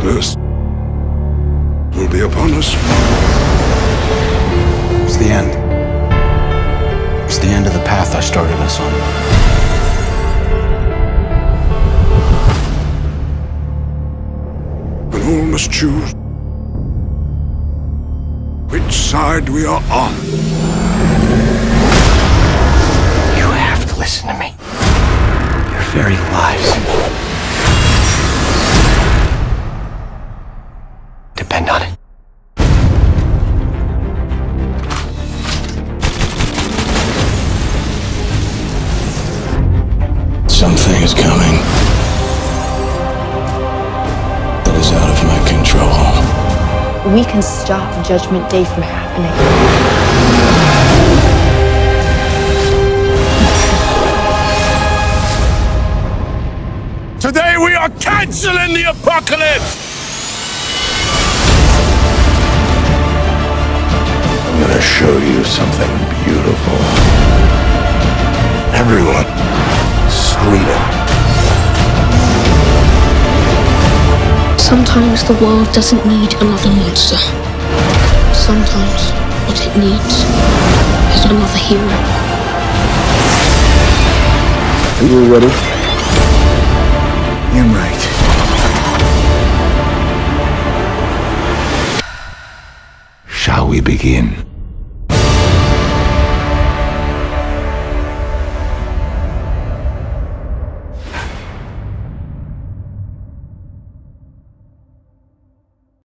Darkness will be upon us. It's the end. It's the end of the path I started us on. And all must choose which side we are on. You have to listen to me. Your very lives depend on it. Something is coming that is out of my control. We can stop Judgment Day from happening. Today we are canceling the apocalypse! I'm gonna show you something beautiful. Everyone, screaming. Sometimes the world doesn't need another monster. Sometimes what it needs is another hero. Are you ready? You're right. Shall we begin?